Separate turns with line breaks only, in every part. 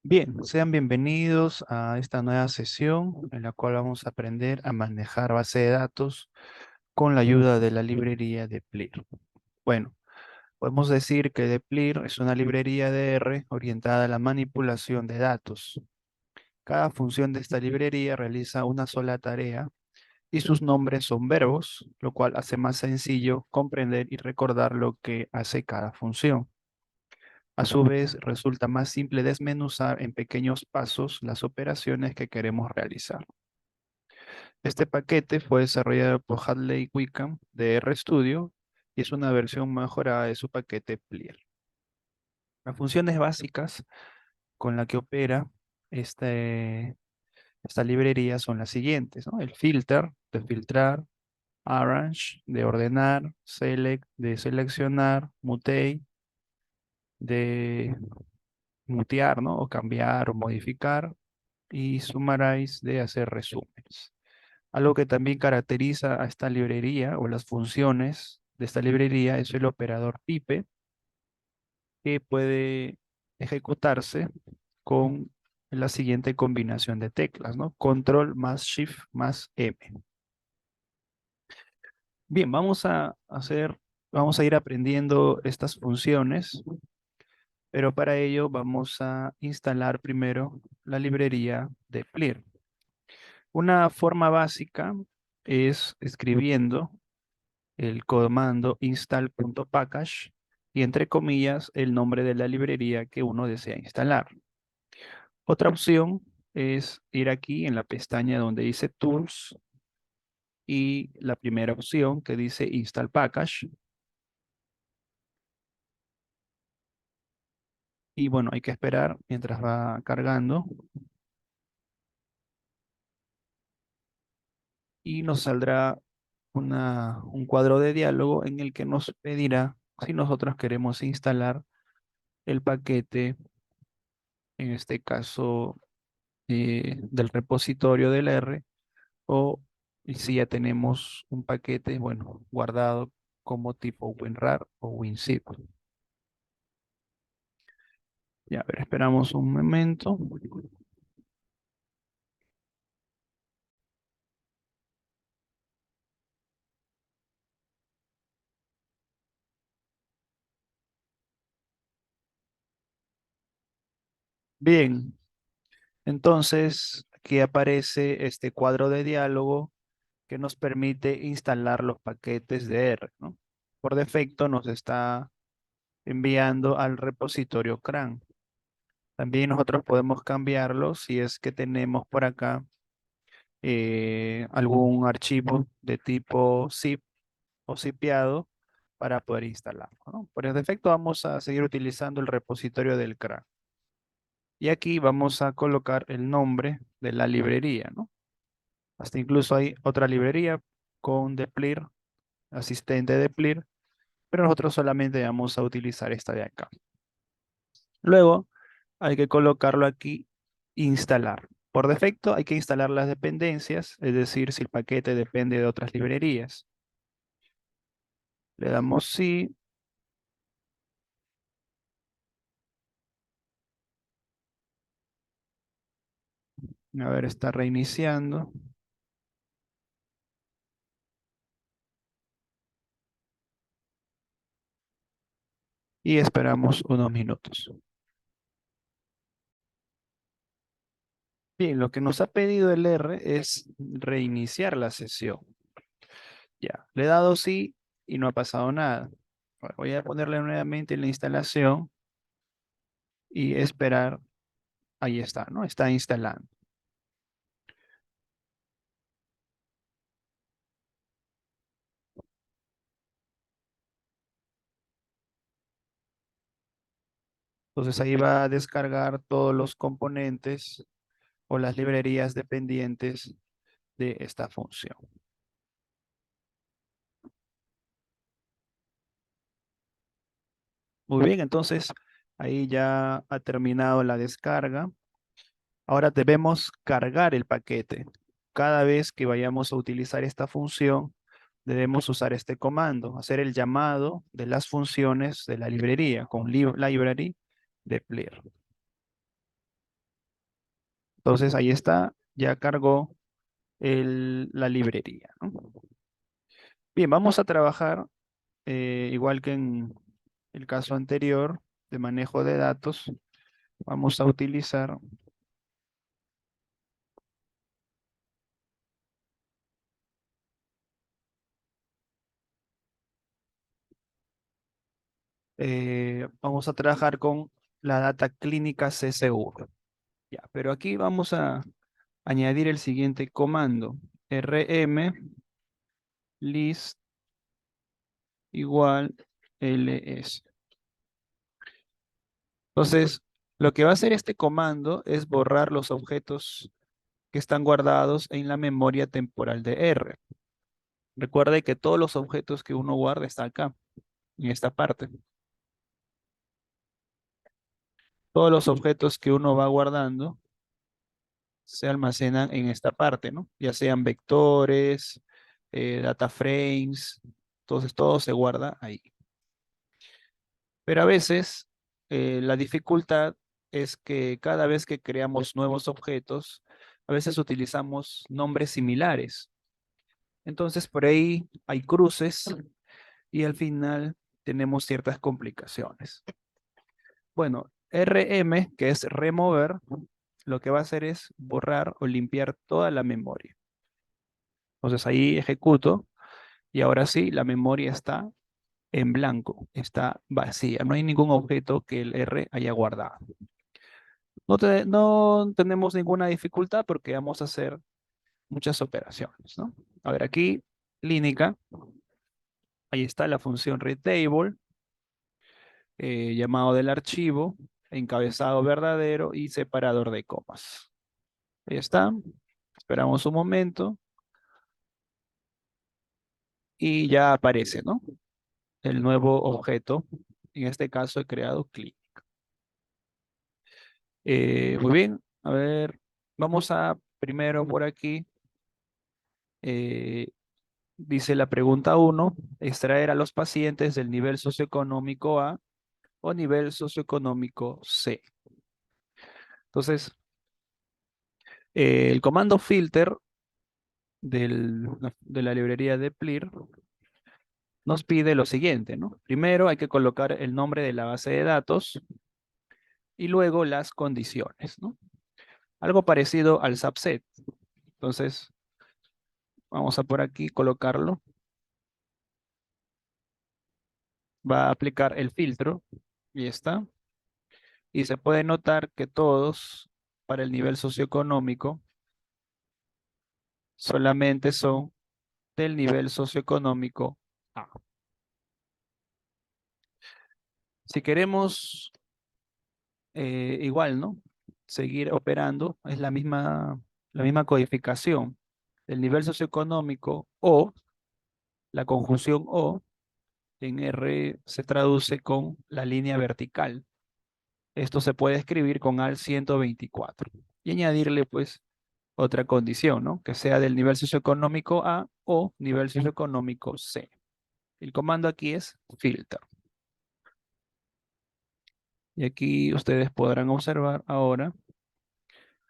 Bien, sean bienvenidos a esta nueva sesión en la cual vamos a aprender a manejar base de datos con la ayuda de la librería de Plir. Bueno, podemos decir que de Plir es una librería de R orientada a la manipulación de datos. Cada función de esta librería realiza una sola tarea y sus nombres son verbos, lo cual hace más sencillo comprender y recordar lo que hace cada función. A su vez, resulta más simple desmenuzar en pequeños pasos las operaciones que queremos realizar. Este paquete fue desarrollado por Hadley Wickham de RStudio y es una versión mejorada de su paquete Plier. Las funciones básicas con la que opera esta librería son las siguientes, ¿no? El filter, de filtrar; arrange, de ordenar; select, de seleccionar; mutate, de mutear, ¿no? O cambiar o modificar; y summarize, de hacer resúmenes. Algo que también caracteriza a esta librería o las funciones de esta librería es el operador pipe, que puede ejecutarse con la siguiente combinación de teclas, ¿no? Control más Shift más M. Bien, vamos a ir aprendiendo estas funciones, pero para ello vamos a instalar primero la librería de Clear. Una forma básica es escribiendo el comando install.package y entre comillas el nombre de la librería que uno desea instalar. Otra opción es ir aquí en la pestaña donde dice Tools y la primera opción que dice Install Package. Y bueno, hay que esperar mientras va cargando y nos saldrá un cuadro de diálogo en el que nos pedirá si nosotros queremos instalar el paquete, en este caso del repositorio del R, o si ya tenemos un paquete, bueno, guardado como tipo WinRAR o WinZip. Ya, a ver, esperamos un momento. Bien, entonces aquí aparece este cuadro de diálogo que nos permite instalar los paquetes de R, ¿no? Por defecto nos está enviando al repositorio CRAN. También nosotros podemos cambiarlo si es que tenemos por acá algún archivo de tipo zip o zipeado para poder instalarlo, ¿no? Por defecto vamos a seguir utilizando el repositorio del CRAN. Y aquí vamos a colocar el nombre de la librería, ¿no? Hasta incluso hay otra librería con deplir, asistente deplir, pero nosotros solamente vamos a utilizar esta de acá. Luego hay que colocarlo aquí, instalar. Por defecto hay que instalar las dependencias, es decir, si el paquete depende de otras librerías. Le damos sí. A ver, está reiniciando. Y esperamos unos minutos. Bien, lo que nos ha pedido el R es reiniciar la sesión. Ya, le he dado sí y no ha pasado nada. Ahora voy a ponerle nuevamente la instalación y esperar. Ahí está, ¿no? Está instalando. Entonces ahí va a descargar todos los componentes o las librerías dependientes de esta función. Muy bien, entonces ahí ya ha terminado la descarga. Ahora debemos cargar el paquete. Cada vez que vayamos a utilizar esta función, debemos usar este comando, hacer el llamado de las funciones de la librería con library de Plier. Entonces ahí está, ya cargó la librería, ¿no? Bien, vamos a trabajar igual que en el caso anterior de manejo de datos. Vamos a utilizar, vamos a trabajar con la data clínica CSV. Ya, pero aquí vamos a añadir el siguiente comando: rm list igual ls. Entonces, lo que va a hacer este comando es borrar los objetos que están guardados en la memoria temporal de R. Recuerde que todos los objetos que uno guarda están acá, en esta parte. Todos los objetos que uno va guardando se almacenan en esta parte, ¿no? Ya sean vectores, data frames, entonces todo se guarda ahí. Pero a veces la dificultad es que cada vez que creamos nuevos objetos, a veces utilizamos nombres similares. Entonces por ahí hay cruces y al final tenemos ciertas complicaciones. Bueno, RM, que es remover, lo que va a hacer es borrar o limpiar toda la memoria. Entonces ahí ejecuto y ahora sí, la memoria está en blanco, está vacía. No hay ningún objeto que el R haya guardado. No tenemos ninguna dificultad porque vamos a hacer muchas operaciones, ¿no? A ver, aquí, clínica, ahí está la función readTable, llamado del archivo, encabezado verdadero y separador de comas. Ahí está. Esperamos un momento y ya aparece, ¿no? El nuevo objeto. En este caso he creado clic. Muy bien. A ver, vamos a primero por aquí. eh, Dice la pregunta uno: extraer a los pacientes del nivel socioeconómico A o nivel socioeconómico C. Entonces, el comando filter de la librería de PLIR nos pide lo siguiente, ¿no? Primero hay que colocar el nombre de la base de datos y luego las condiciones, ¿no? Algo parecido al subset. Entonces, vamos a por aquí colocarlo. Va a aplicar el filtro y está. Y se puede notar que todos para el nivel socioeconómico solamente son del nivel socioeconómico A. Si queremos igual, ¿no? Seguir operando, es la misma codificación. El nivel socioeconómico o la conjunción o en R se traduce con la línea vertical. Esto se puede escribir con AL 124 y añadirle pues otra condición, ¿no? Que sea del nivel socioeconómico A o nivel socioeconómico C. El comando aquí es filter. Y aquí ustedes podrán observar ahora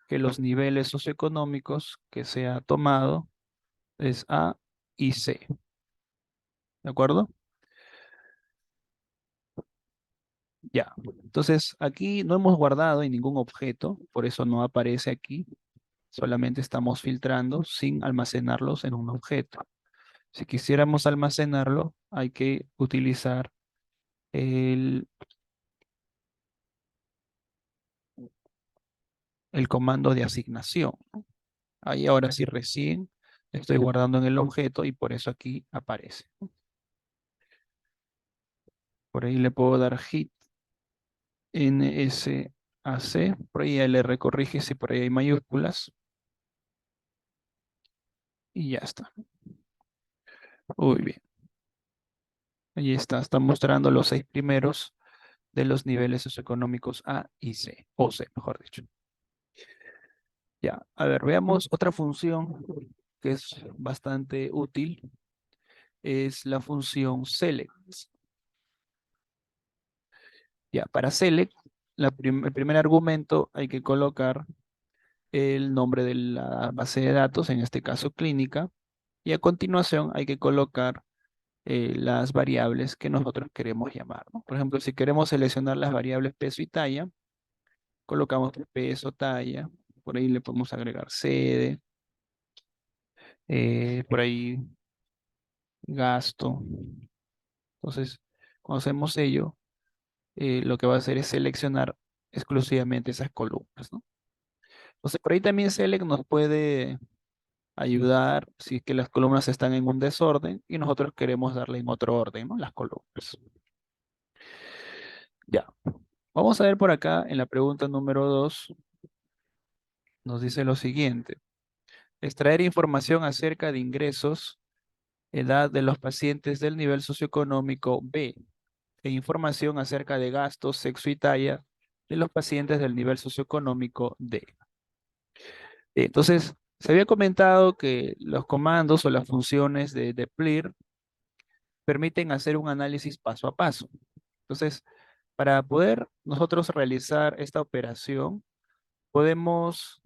que los niveles socioeconómicos que se ha tomado es A y C. ¿De acuerdo? Ya. Entonces aquí no hemos guardado en ningún objeto, por eso no aparece aquí. Solamente estamos filtrando sin almacenarlos en un objeto. Si quisiéramos almacenarlo, hay que utilizar el, el comando de asignación. Ahí ahora sí recién estoy guardando en el objeto y por eso aquí aparece. Por ahí le puedo dar hit NSAC, por ahí él le recorrige si por ahí hay mayúsculas y ya está. Muy bien. Ahí está mostrando los 6 primeros de los niveles socioeconómicos A y C, o C, mejor dicho. Ya, a ver, veamos otra función que es bastante útil, es la función select. Ya, para select, el primer argumento hay que colocar el nombre de la base de datos, en este caso clínica, y a continuación hay que colocar las variables que nosotros queremos llamar, ¿no? Por ejemplo, si queremos seleccionar las variables peso y talla, colocamos peso, talla, por ahí le podemos agregar sede, por ahí gasto. Entonces, cuando hacemos ello, lo que va a hacer es seleccionar exclusivamente esas columnas, ¿no? Entonces, por ahí también Select nos puede ayudar si es que las columnas están en un desorden y nosotros queremos darle en otro orden, ¿no? Las columnas. Ya. Vamos a ver por acá en la pregunta número 2, nos dice lo siguiente. Extraer información acerca de ingresos, edad de los pacientes del nivel socioeconómico B e información acerca de gastos, sexo y talla de los pacientes del nivel socioeconómico D. Entonces, se había comentado que los comandos o las funciones de PLIR permiten hacer un análisis paso a paso. Entonces, para poder nosotros realizar esta operación, podemos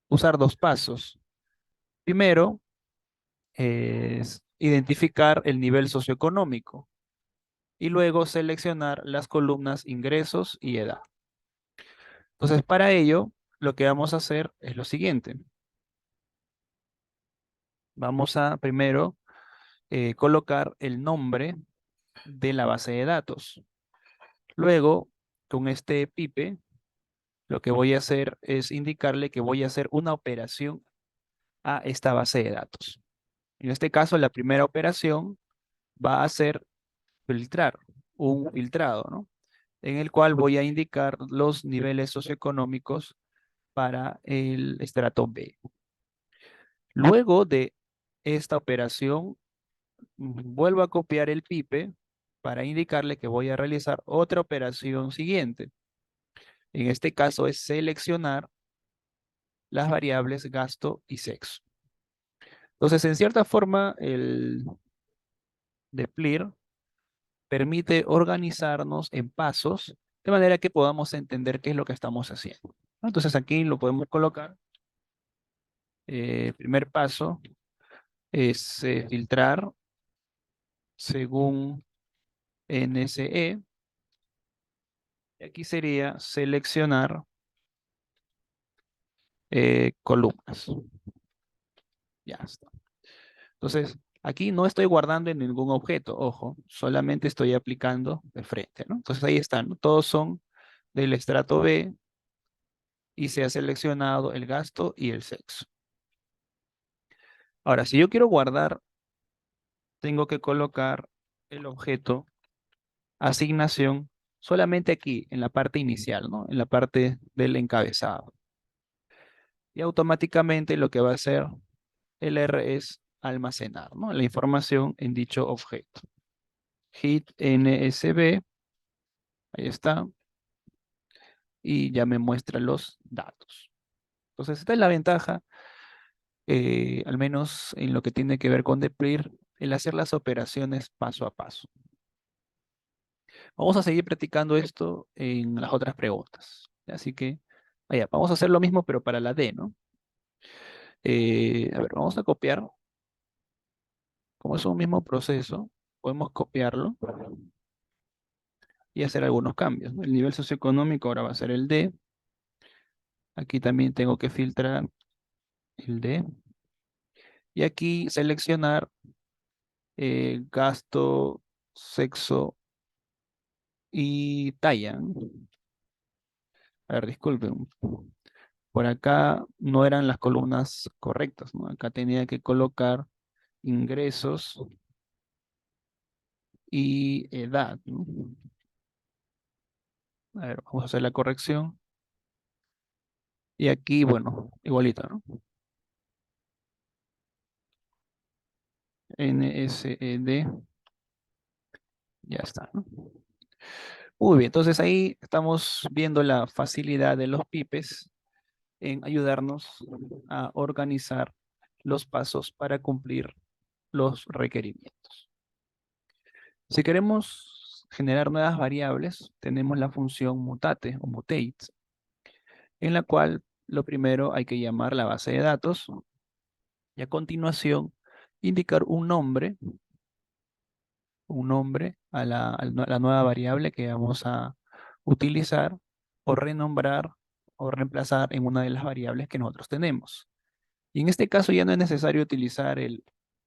usar dos pasos. Primero, es identificar el nivel socioeconómico y luego seleccionar las columnas ingresos y edad. Entonces, para ello, lo que vamos a hacer es lo siguiente. Vamos a primero colocar el nombre de la base de datos. Luego, con este pipe, lo que voy a hacer es indicarle que voy a hacer una operación a esta base de datos. En este caso, la primera operación va a ser filtrar, un filtrado, ¿no? En el cual voy a indicar los niveles socioeconómicos para el estrato B. Luego de esta operación, vuelvo a copiar el pipe para indicarle que voy a realizar otra operación siguiente. En este caso es seleccionar las variables gasto y sexo. Entonces, en cierta forma, el Deplir permite organizarnos en pasos de manera que podamos entender qué es lo que estamos haciendo, ¿no? Entonces, aquí lo podemos colocar. Primer paso es filtrar según NSE. Y aquí sería seleccionar columnas. Ya está. Entonces, aquí no estoy guardando en ningún objeto, ojo, solamente estoy aplicando de frente, ¿no? Entonces ahí están, ¿no? Todos son del estrato B y se ha seleccionado el gasto y el sexo. Ahora, si yo quiero guardar, tengo que colocar el objeto asignación solamente aquí, en la parte inicial, ¿no? En la parte del encabezado. Y automáticamente lo que va a hacer el R es almacenar, ¿no? La información en dicho objeto. Hit NSB, ahí está, y ya me muestra los datos. Entonces, esta es la ventaja, al menos en lo que tiene que ver con Deplir, el hacer las operaciones paso a paso. Vamos a seguir practicando esto en las otras preguntas. Así que, vaya, vamos a hacer lo mismo, pero para la D, ¿no? A ver, vamos a copiar. Como es un mismo proceso, podemos copiarlo y hacer algunos cambios, ¿no? El nivel socioeconómico ahora va a ser el D. Aquí también tengo que filtrar el D. Y aquí seleccionar gasto, sexo y talla, ¿no? A ver, disculpen. Por acá no eran las columnas correctas, ¿no? Acá tenía que colocar ingresos y edad, ¿no? A ver, vamos a hacer la corrección. Y aquí, bueno, igualito, ¿no? NSED, ya está, ¿no? Muy bien, entonces ahí estamos viendo la facilidad de los pipes en ayudarnos a organizar los pasos para cumplir los requerimientos. Si queremos generar nuevas variables, tenemos la función mutate o mutate, en la cual lo primero hay que llamar la base de datos y a continuación indicar un nombre a la nueva variable que vamos a utilizar o renombrar o reemplazar en una de las variables que nosotros tenemos. Y en este caso ya no es necesario utilizar el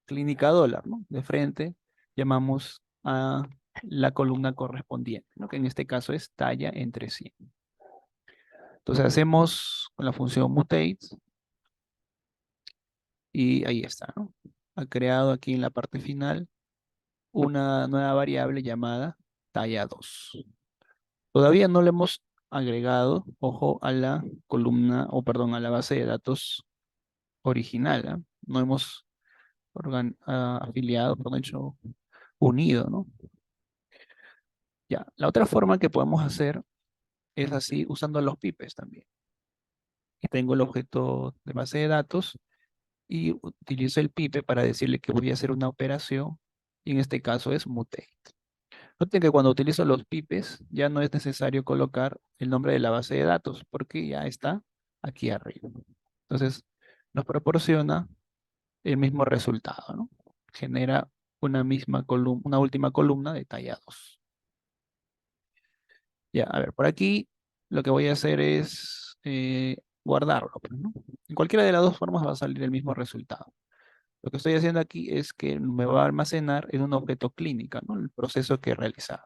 clínica dólar, ¿no? De frente llamamos a la columna correspondiente, ¿no? Que en este caso es talla entre 100. Entonces hacemos con la función mutate y ahí está, ¿no? Ha creado aquí en la parte final una nueva variable llamada talla 2. Todavía no le hemos agregado, ojo, a la columna, o perdón, a la base de datos original, ¿ah? No hemos afiliado, por hecho, unido, ¿no? Ya, la otra forma que podemos hacer es así, usando los pipes también. Y tengo el objeto de base de datos y utilizo el pipe para decirle que voy a hacer una operación, y en este caso es mutate. Noten que cuando utilizo los pipes ya no es necesario colocar el nombre de la base de datos porque ya está aquí arriba. Entonces nos proporciona el mismo resultado, ¿no? Genera una misma columna, una última columna de talla 2. Ya, a ver, por aquí lo que voy a hacer es guardarlo, pues, ¿no? En cualquiera de las dos formas va a salir el mismo resultado. Lo que estoy haciendo aquí es que me va a almacenar en un objeto clínica, ¿no? El proceso que he realizado.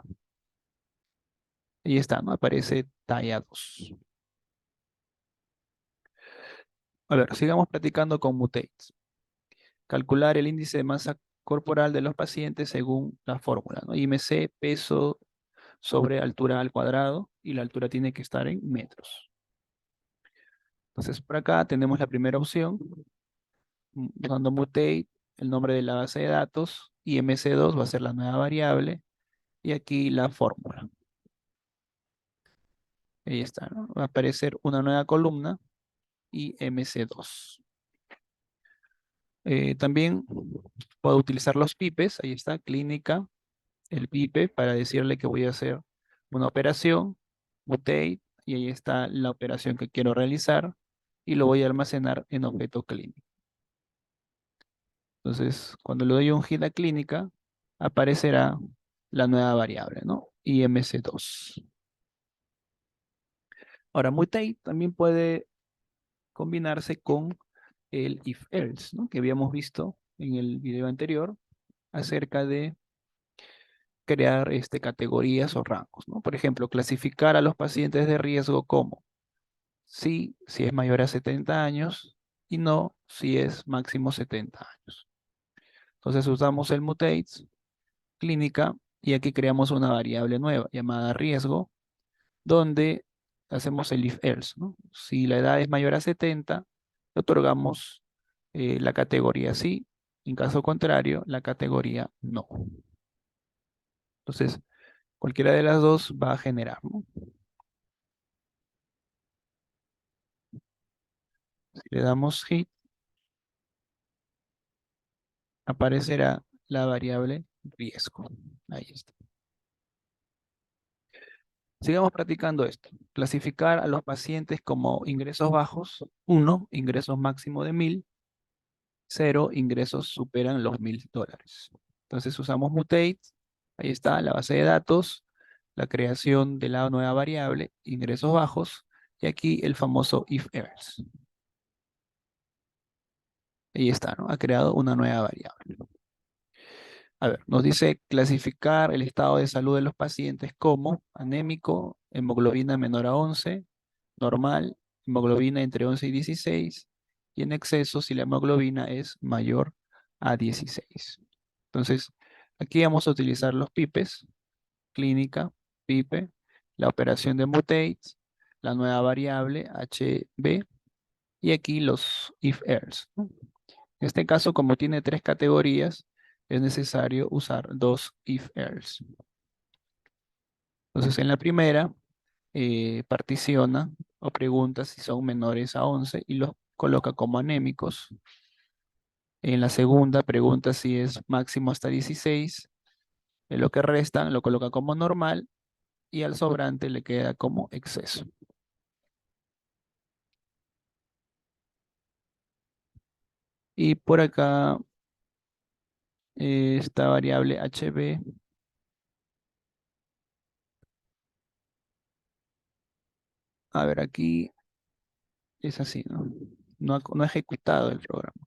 Ahí está, ¿no? Aparece talla 2. A ver, sigamos practicando con mutates. Calcular el índice de masa corporal de los pacientes según la fórmula, ¿no? IMC, peso sobre altura al cuadrado, y la altura tiene que estar en metros. Entonces, por acá tenemos la primera opción, usando mutate, el nombre de la base de datos, y MC2 va a ser la nueva variable, y aquí la fórmula. Ahí está, ¿no? Va a aparecer una nueva columna y MC2. También puedo utilizar los pipes, ahí está, clínica, el pipe, para decirle que voy a hacer una operación, mutate, y ahí está la operación que quiero realizar, y lo voy a almacenar en objeto clínico. Entonces, cuando le doy un hit a clínica, aparecerá la nueva variable, ¿no? IMC2. Ahora, mutate también puede combinarse con el if-else, ¿no? Que habíamos visto en el video anterior acerca de crear categorías o rangos, ¿no? Por ejemplo, clasificar a los pacientes de riesgo como sí, si es mayor a 70 años, y no si es máximo 70 años. Entonces usamos el mutates, clínica, y aquí creamos una variable nueva llamada riesgo, donde hacemos el if-else, ¿no? Si la edad es mayor a 70, le otorgamos la categoría sí, en caso contrario, la categoría no. Entonces, cualquiera de las dos va a generar, ¿no? Si le damos hit, aparecerá la variable riesgo. Ahí está. Sigamos practicando esto. Clasificar a los pacientes como ingresos bajos, 1, ingresos máximo de 1000, 0, ingresos superan los $1000. Entonces usamos mutate, ahí está la base de datos, la creación de la nueva variable, ingresos bajos, y aquí el famoso if-else. Ahí está, ¿no? Ha creado una nueva variable. A ver, nos dice clasificar el estado de salud de los pacientes como anémico, hemoglobina menor a 11, normal, hemoglobina entre 11 y 16, y en exceso si la hemoglobina es mayor a 16. Entonces, aquí vamos a utilizar los pipes, clínica, pipe, la operación de mutate, la nueva variable HB, y aquí los if-else, ¿no? En este caso, como tiene tres categorías, es necesario usar dos if-else. Entonces, en la primera, particiona o pregunta si son menores a 11 y los coloca como anémicos. En la segunda, pregunta si es máximo hasta 16. En lo que restan, lo coloca como normal y al sobrante le queda como exceso. Y por acá esta variable HB, a ver, aquí es así, ¿no? No ha ejecutado el programa.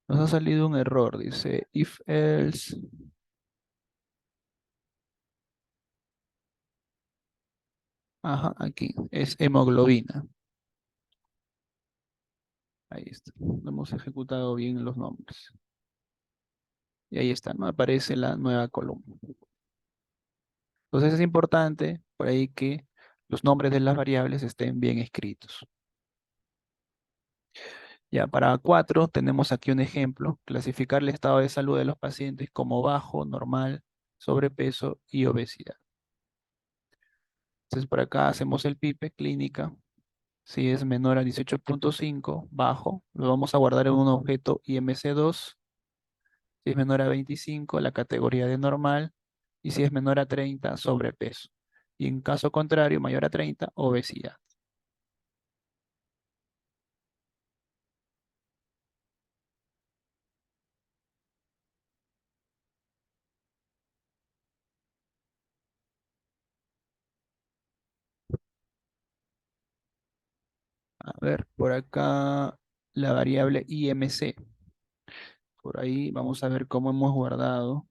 Nos ha salido un error, dice if else. Ajá, aquí es hemoglobina. Ahí está. No hemos ejecutado bien los nombres. Y ahí está, ¿no? Aparece la nueva columna. Entonces es importante por ahí que los nombres de las variables estén bien escritos. Ya, para 4 tenemos aquí un ejemplo. Clasificar el estado de salud de los pacientes como bajo, normal, sobrepeso y obesidad. Entonces por acá hacemos el PIPE, clínica. Si es menor a 18.5, bajo, lo vamos a guardar en un objeto IMC2. Si es menor a 25, la categoría de normal. Y si es menor a 30, sobrepeso. Y en caso contrario, mayor a 30, obesidad. A ver, por acá la variable IMC. Por ahí vamos a ver cómo hemos guardado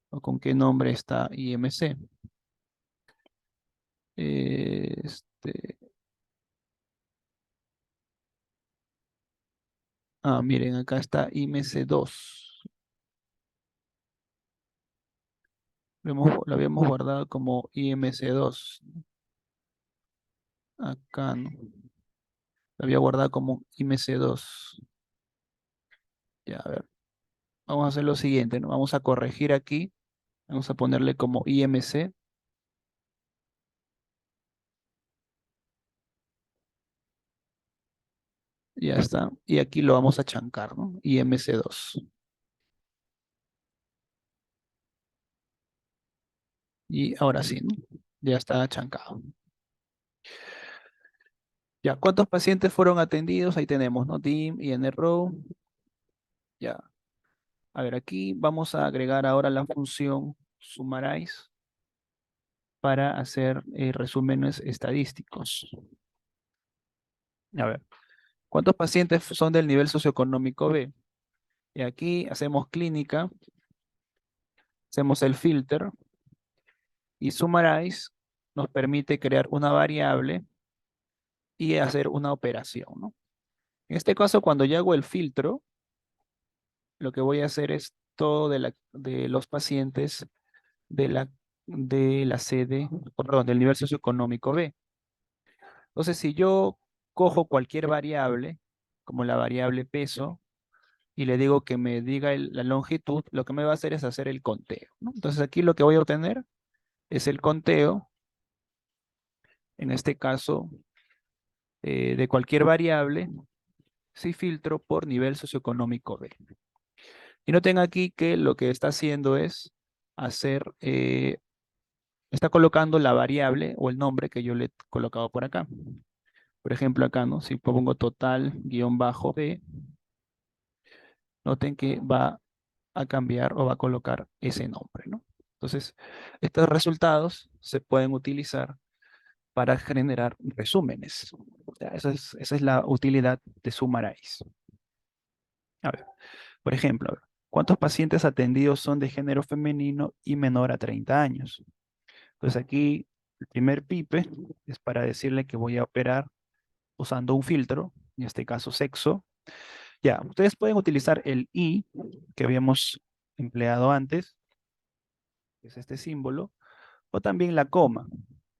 o con qué nombre está IMC. Este, miren, acá está IMC2. Lo habíamos guardado como IMC2. Acá no. Lo había guardado como IMC2. Ya, a ver. Vamos a hacer lo siguiente, ¿no? Vamos a corregir aquí. Vamos a ponerle como IMC. Ya está. Y aquí lo vamos a chancar, ¿no? IMC2. Y ahora sí, ¿no? Ya está chancado. Ya, ¿cuántos pacientes fueron atendidos? Ahí tenemos, ¿no? DIM y NRO. Ya. A ver, aquí vamos a agregar ahora la función summarize para hacer resúmenes estadísticos. A ver, ¿cuántos pacientes son del nivel socioeconómico B? Y aquí hacemos clínica, hacemos el filter y summarize nos permite crear una variable y hacer una operación, ¿no? En este caso, cuando yo hago el filtro, lo que voy a hacer es todo de los pacientes de la sede, perdón, del nivel socioeconómico B. Entonces, si yo cojo cualquier variable, como la variable peso, y le digo que me diga la longitud, lo que me va a hacer es hacer el conteo, ¿no? Entonces, aquí lo que voy a obtener es el conteo, en este caso, de cualquier variable, si filtro por nivel socioeconómico B. Y noten aquí que lo que está haciendo es hacer, está colocando la variable o el nombre que yo le he colocado por acá. Por ejemplo, acá, ¿no? Si pongo total guión bajo B, noten que va a cambiar o va a colocar ese nombre, ¿no? Entonces, estos resultados se pueden utilizar para generar resúmenes. O sea, esa es la utilidad de Summarize. A ver, por ejemplo, a ver, ¿cuántos pacientes atendidos son de género femenino y menor a 30 años? Entonces aquí el primer pipe es para decirle que voy a operar usando un filtro, en este caso sexo. Ya, ustedes pueden utilizar el i que habíamos empleado antes, que es este símbolo, o también la coma.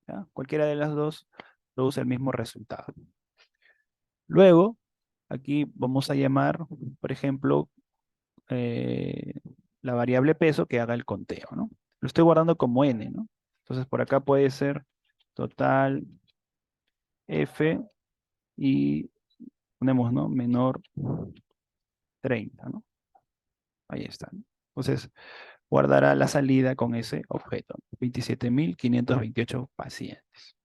¿Ya? Cualquiera de las dos produce el mismo resultado. Luego, aquí vamos a llamar, por ejemplo, eh, la variable peso que haga el conteo, ¿no? Lo estoy guardando como n, ¿no? Entonces por acá puede ser total f y ponemos, ¿no? Menor 30, ¿no? Ahí está, ¿no? Entonces guardará la salida con ese objeto, 27.528 pacientes.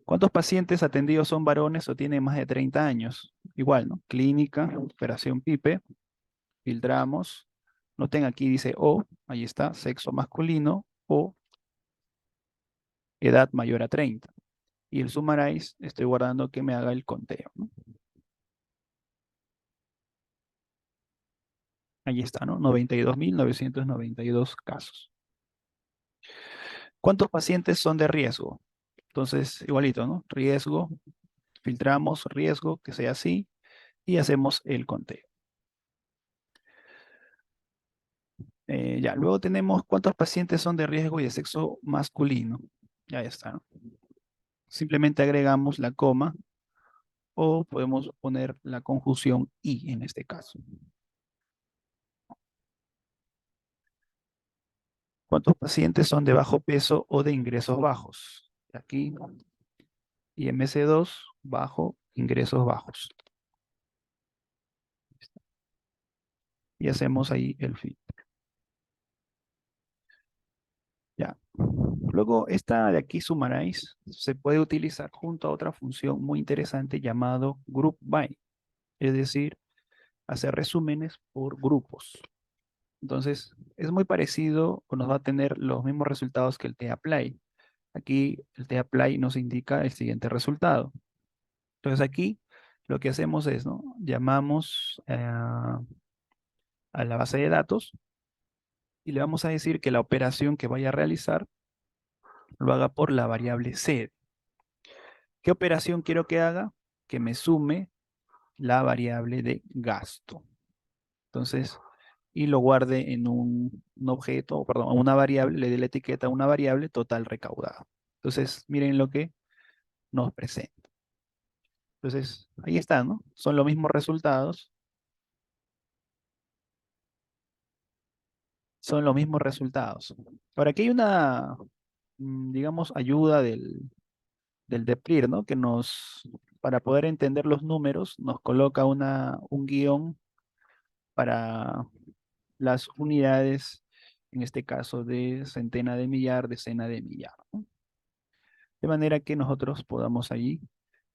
¿Cuántos pacientes atendidos son varones o tienen más de 30 años? Igual, ¿no? Clínica, operación PIPE, filtramos. Noten aquí dice O, ahí está, sexo masculino o edad mayor a 30. Y el summarize, estoy guardando que me haga el conteo, ¿no? Ahí está, ¿no? 92.992 casos. ¿Cuántos pacientes son de riesgo? Entonces, igualito, ¿no? Riesgo, filtramos riesgo, que sea así, y hacemos el conteo. Ya, luego tenemos cuántos pacientes son de riesgo y de sexo masculino. Ya está, ¿no? Simplemente agregamos la coma o podemos poner la conjunción y en este caso. ¿Cuántos pacientes son de bajo peso o de ingresos bajos? Aquí, IMC2, bajo, ingresos bajos. Y hacemos ahí el fin. Ya. Luego, esta de aquí, summarize, se puede utilizar junto a otra función muy interesante llamado group by, es decir, hacer resúmenes por grupos. Entonces, es muy parecido o nos va a tener los mismos resultados que el tapply. Aquí el tapply nos indica el siguiente resultado. Entonces aquí lo que hacemos es, ¿no? Llamamos a la base de datos y le vamos a decir que la operación que vaya a realizar lo haga por la variable C. ¿Qué operación quiero que haga? Que me sume la variable de gasto. Entonces, y lo guarde en un objeto, perdón, una variable, le dé la etiqueta a una variable total recaudado. Entonces, miren lo que nos presenta. Entonces, ahí está, ¿no? Son los mismos resultados. Son los mismos resultados. Ahora, aquí hay una, digamos, ayuda del Deplir, ¿no? Que nos, para poder entender los números, nos coloca un guión para las unidades, en este caso de centena de millar, decena de millar, ¿no? De manera que nosotros podamos allí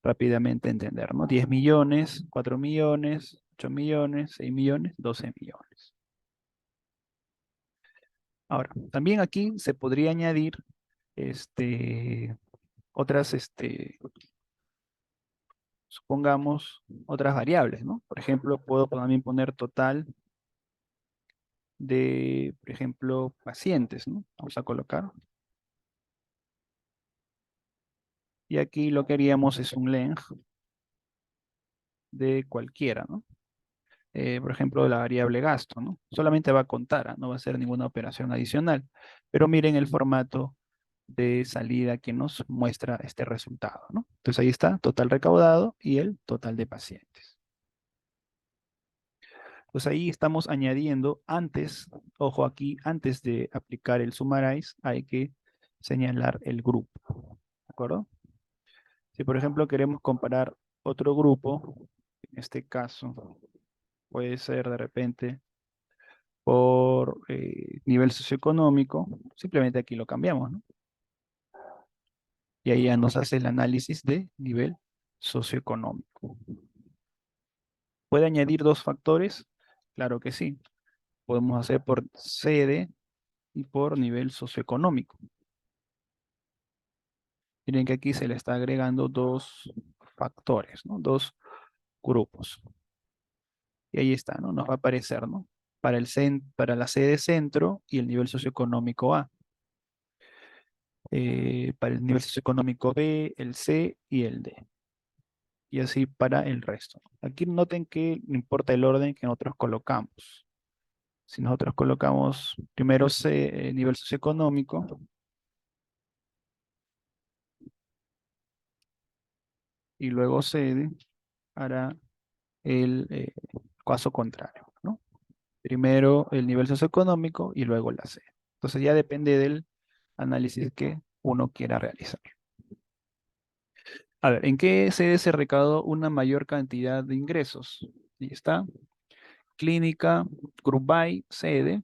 rápidamente entender, ¿no? 10 millones, 4 millones, 8 millones, 6 millones, 12 millones. Ahora, también aquí se podría añadir otras, supongamos, otras variables, ¿no? Por ejemplo, puedo también poner total de, por ejemplo, pacientes, ¿no? Vamos a colocar. Y aquí lo que haríamos es un leng de cualquiera, ¿no? Por ejemplo, la variable gasto, ¿no? Solamente va a contar, ¿ah? No va a ser ninguna operación adicional. Pero miren el formato de salida que nos muestra este resultado, ¿no? Entonces ahí está, total recaudado y el total de pacientes. Pues ahí estamos añadiendo antes, ojo aquí, antes de aplicar el summarize, hay que señalar el grupo, ¿de acuerdo? Si por ejemplo queremos comparar otro grupo, en este caso puede ser de repente por nivel socioeconómico, simplemente aquí lo cambiamos, ¿no? Y ahí ya nos hace el análisis de nivel socioeconómico. ¿Puede añadir dos factores? Claro que sí. Podemos hacer por sede y por nivel socioeconómico. Miren que aquí se le está agregando dos factores, ¿no? Dos grupos. Y ahí está, ¿no? Nos va a aparecer, ¿no? Para la sede centro y el nivel socioeconómico A. Para el nivel socioeconómico B, el C y el D. Y así para el resto. Aquí noten que no importa el orden que nosotros colocamos. Si nosotros colocamos primero C, nivel socioeconómico, y luego C, hará el caso contrario, ¿no? Primero el nivel socioeconómico y luego la C. Entonces ya depende del análisis que uno quiera realizar. A ver, ¿en qué sede se recaudó una mayor cantidad de ingresos? Ahí está. Clínica, Group by, sede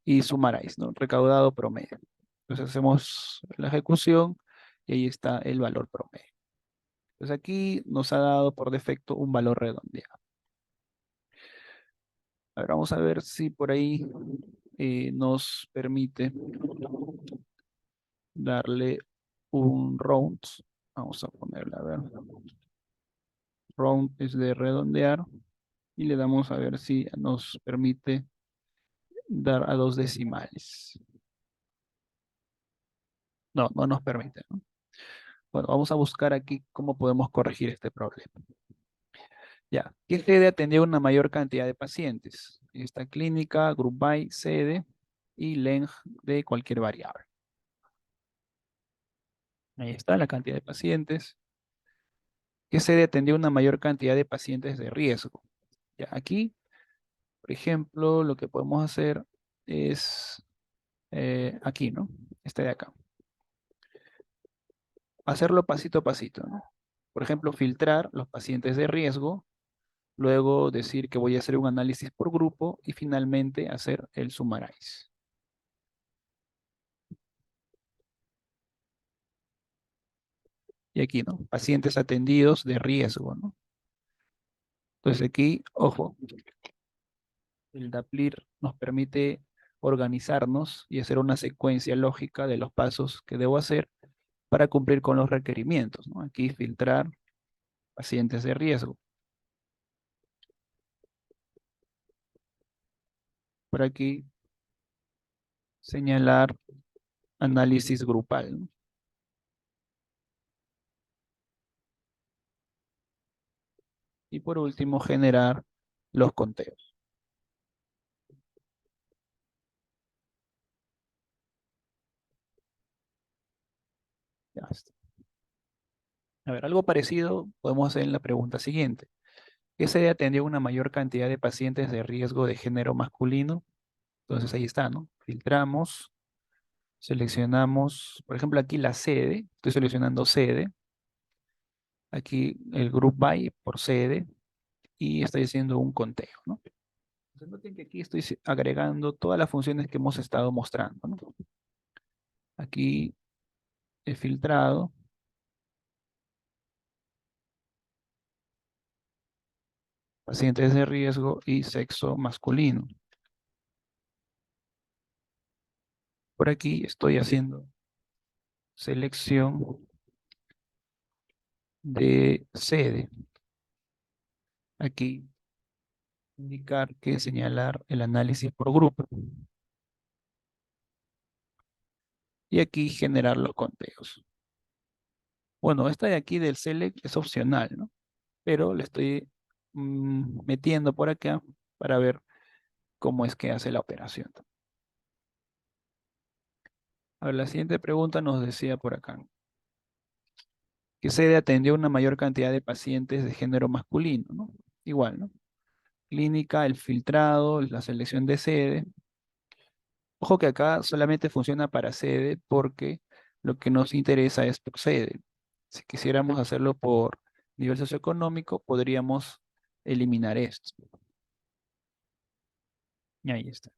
y summarize, ¿no? Recaudado promedio. Entonces hacemos la ejecución y ahí está el valor promedio. Pues aquí nos ha dado por defecto un valor redondeado. A ver, vamos a ver si por ahí nos permite darle un round. Vamos a ponerle, a ver. Round es de redondear y le damos a ver si nos permite dar a 2 decimales. No, no nos permite, ¿no? Bueno, vamos a buscar aquí cómo podemos corregir este problema. Ya, ¿qué sede atendía una mayor cantidad de pacientes? Esta clínica, group by, sede y length de cualquier variable. Ahí está la cantidad de pacientes. ¿Qué sede atendía una mayor cantidad de pacientes de riesgo? Ya, aquí, por ejemplo, lo que podemos hacer es aquí, ¿no? Este de acá. Hacerlo pasito a pasito, ¿no? Por ejemplo, filtrar los pacientes de riesgo, luego decir que voy a hacer un análisis por grupo y finalmente hacer el summarize. Y aquí, ¿no? Pacientes atendidos de riesgo, ¿no? Entonces aquí, ojo, el Daplir nos permite organizarnos y hacer una secuencia lógica de los pasos que debo hacer para cumplir con los requerimientos, ¿no? Aquí filtrar pacientes de riesgo. Por aquí señalar análisis grupal, ¿no? Y por último, generar los conteos. Ya está. A ver, algo parecido podemos hacer en la pregunta siguiente. ¿Qué se atendió a una mayor cantidad de pacientes de riesgo de género masculino? Entonces ahí está, ¿no? Filtramos, seleccionamos, por ejemplo, aquí la sede, estoy seleccionando sede, aquí el group by por sede y estoy haciendo un conteo, ¿no? Entonces noten que aquí estoy agregando todas las funciones que hemos estado mostrando, ¿no? Aquí he filtrado, pacientes de riesgo y sexo masculino. Por aquí estoy haciendo selección de sede. Aquí indicar que señalar el análisis por grupo. Y aquí generar los conteos. Bueno, esta de aquí del select es opcional, ¿no? Pero le estoy metiendo por acá para ver cómo es que hace la operación. A ver, la siguiente pregunta nos decía por acá. ¿Qué sede atendió una mayor cantidad de pacientes de género masculino, ¿no? Igual, ¿no? Clínica, el filtrado, la selección de sede. Ojo que acá solamente funciona para sede porque lo que nos interesa es por sede. Si quisiéramos hacerlo por nivel socioeconómico, podríamos eliminar esto. Y ahí está.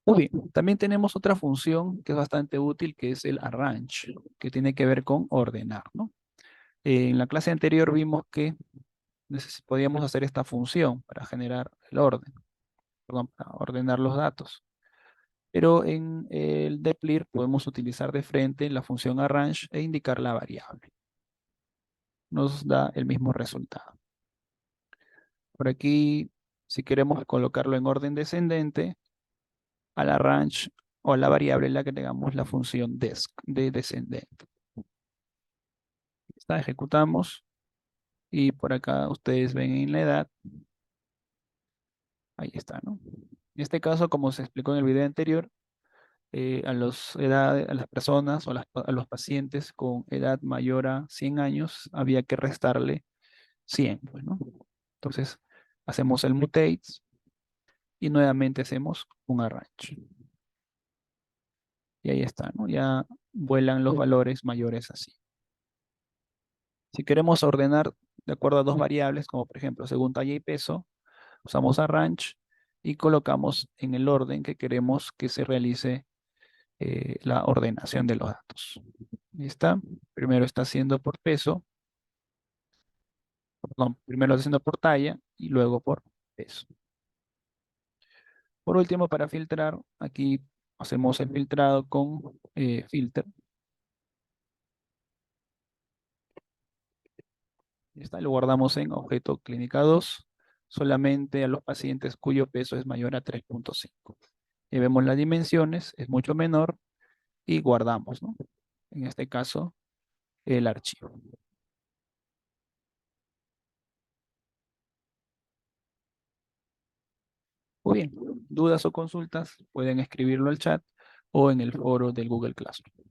Muy bien, también tenemos otra función que es bastante útil, que es el arrange, que tiene que ver con ordenar, ¿no? En la clase anterior vimos que podíamos hacer esta función para generar el orden, perdón, para ordenar los datos. Pero en el deplir podemos utilizar de frente la función arrange e indicar la variable. Nos da el mismo resultado. Por aquí, si queremos colocarlo en orden descendente, al arrange o a la variable le agregamos la función desc de descendente. Está, ejecutamos y por acá ustedes ven en la edad. Ahí está, ¿no? En este caso, como se explicó en el video anterior, a las personas o a los pacientes con edad mayor a 100 años había que restarle 100, pues, ¿no? Entonces, hacemos el mutate y nuevamente hacemos un arrange. Y ahí está, ¿no? Ya vuelan los valores mayores así. Si queremos ordenar de acuerdo a dos variables, como por ejemplo según talla y peso, usamos arrange y colocamos en el orden que queremos que se realice la ordenación de los datos. Ahí está. Primero está haciendo por peso, perdón, primero está haciendo por talla y luego por peso. Por último, para filtrar, aquí hacemos el filtrado con filter. Ya está, lo guardamos en objeto clínica 2, solamente a los pacientes cuyo peso es mayor a 3,5. Y vemos las dimensiones, es mucho menor y guardamos, ¿no? En este caso, el archivo. Muy bien, dudas o consultas pueden escribirlo al chat o en el foro del Google Classroom.